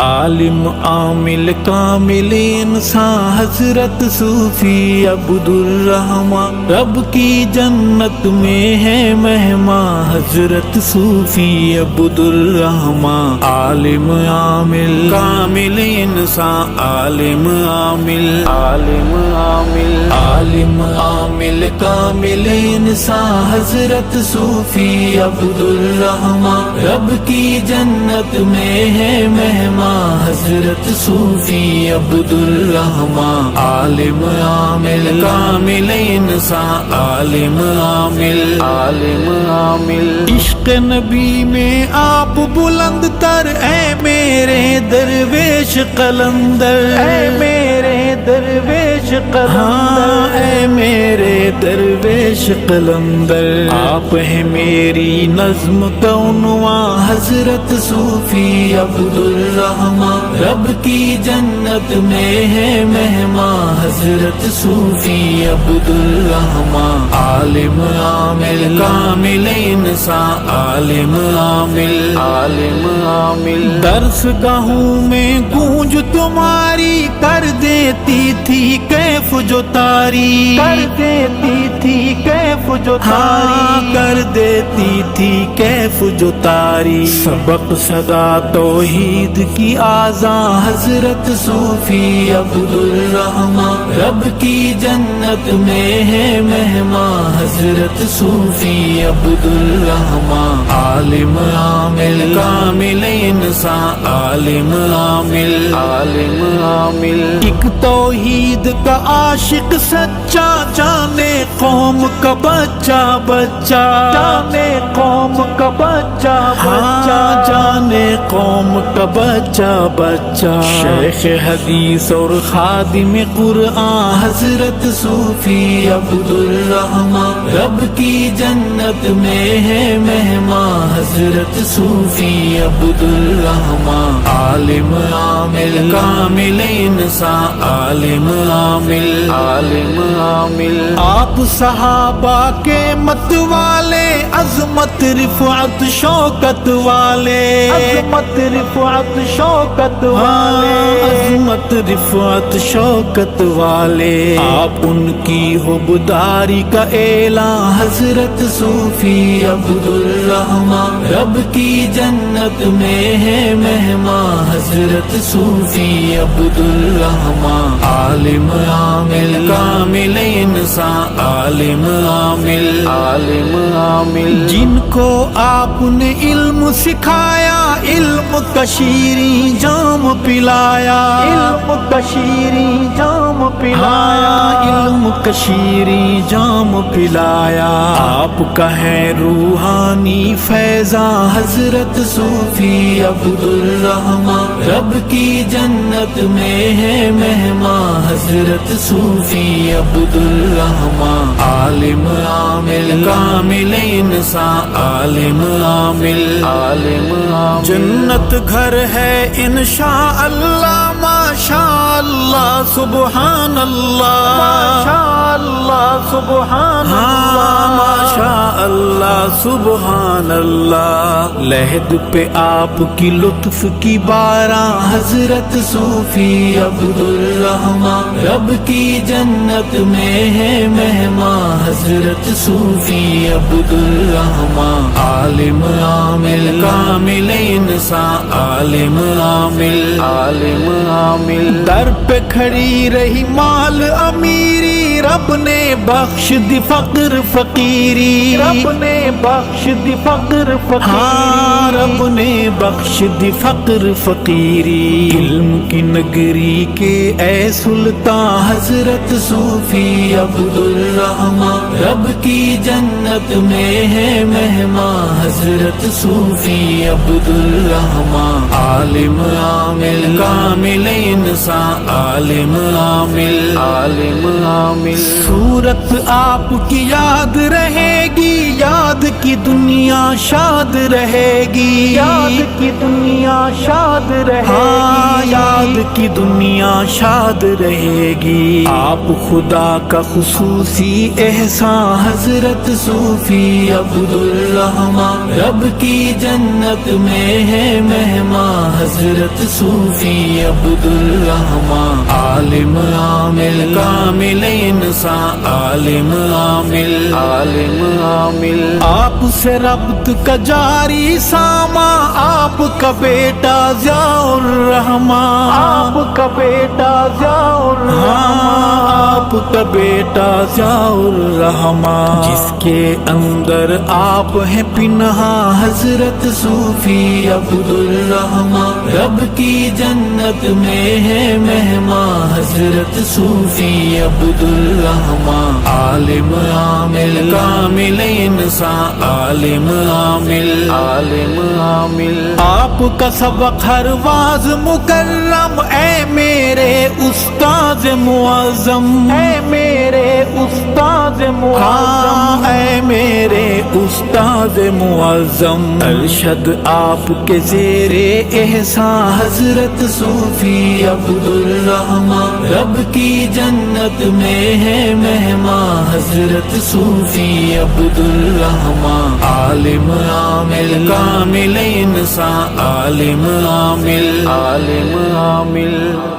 عالم عامل کامل انسان حضرت صوفی عبدالرحمن، رب کی جنت میں ہے مہمان حضرت صوفی عبدالرحمن۔ عالم عامل کامل انسان، عالم عامل عالم عامل عالم عامل کامل انسان حضرت صوفی عبدالرحمن، رب کی جنت میں ہے مہمان حضرت صوفی عبدالرحمن۔ عالم عامل کامل انسان، عالم عامل عالم عامل عشق نبی میں آپ بلند تر، اے میرے درویش قلندر، اے میرے درویش قلندر، اے میرے درویش قلندر۔ آپ ہیں میری نظم کا عنوان حضرت صوفی عبدالرحمن، رب کی جنت میں ہے مہمان حضرت صوفی عبدالرحمن۔ عالم عامل کامل انسان، عالم عامل عالم عامل درس گاہوں میں گونج تمہاری کر دیتی تھی کیف جو تاری، کر دیتی تھی کیف جو تاری، کر دیتی تھی کیف جو تاری۔ سبق صدا توحید کی آذان حضرت صوفی عبدالرحمن، رب کی جنت میں ہے مہمان حضرت صوفی عبدالرحمن۔ عالم عامل کامل انسان، عالم عامل عالم عامل ایک توحید کا عاشق سچا، جانے قوم کا بچہ بچہ، جانے قوم کا بچہ بچہ، جانے قوم کا بچہ بچہ۔ شیخ حدیث اور خادم قرآن حضرت صوفی عبدالرحمن، رب کی جنت میں ہے مہمان حضرت صوفی عبدالرحمن۔ عالم عامل کامل انسان، عالم عامل عالم عامل آپ صحابہ کے مت والے، عظمت رفعت شوکت والے، عظمت رفعت شوکت والے، عظمت رفعت شوکت والے۔ آپ ان کی حبداری کا اعلان حضرت صوفی عبدالرحمن، رب کی جنت میں ہے مہمان حضرت صوفی عبدالرحمن۔ عالم عامل کامل انسان، عالم عامل عالم عامل جن کو آپ نے علم سکھایا، علم کا شیریں جام پلایا، علم کا شیریں جام پلایا، علم کا شیریں جام پلایا۔ آپ کا ہے روحانی فیضان حضرت صوفی عبدالرحمن، رب کی جنت میں ہے مہمان حضرت صوفی عبدالرحمن۔ عالم عامل کامل انسان، عالم عامل عالم عامل جنت گھر ہے انشاءاللہ، ماشاء اللہ سبحان اللہ، ماشاء اللہ سبحان اللہ، ماشاء اللہ سبحان اللہ۔ لحد پہ آپ کی لطف کی باران حضرت صوفی عبدالرحمن، رب کی جنت میں ہے مہمان حضرت صوفی عبدالرحمن۔ عالم عامل کامل انسان، عالم عامل عالم عامل در پہ کھڑی رہی مال امیری، رب نے بخش دی فقر فقیری، رب نے بخش دی فقر فقیری، ہاں رب نے بخش دی فقر فقیری۔ علم کی نگری کے اے سلطان حضرت صوفی عبدالرحمن، رب کی جنت میں ہے مہمان حضرت صوفی عبدالرحمن۔ عالم عامل کامل انسان، عالم عامل عالم عامل صورت آپ کی یاد رہے گی، یاد کی دنیا شاد رہے گی، یاد کی دنیا شاد رہے گی، ہاں یاد کی دنیا شاد رہے گی۔ آپ خدا کا خصوصی احسان حضرت صوفی عبدالرحمن، رب کی جنت میں ہے مہمان حضرت صوفی عبدالرحمن، عالم عامل کامل انسان، عالم عامل عالم عامل۔ آپ سے ربط کا جاری ساما، آپ کا بیٹا ضیاء الرحمن، آپ کا بیٹا ضیاء الرحمن، آپ کا بیٹا ضیاء الرحمن، جس کے اندر آپ ہیں پنہا حضرت صوفی عبدالرحمن، رب کی جنت میں ہے مہمان حضرت صوفی عبدالرحمن، عالم عامل کامل انسان، عالم عامل عالم عامل۔ آپ کا سبق ہر واز مکرم، اے میرے استاد معظم، اے میرے استاد معظم، اے میرے استاد معظم، ارشد آپ کے زیر احسان حضرت صوفی عبدالرحمن، رب کی جنت میں ہے مہمان حضرت صوفی عبدالرحمن، عالم عامل کامل انسان، عالم عامل عالم عامل۔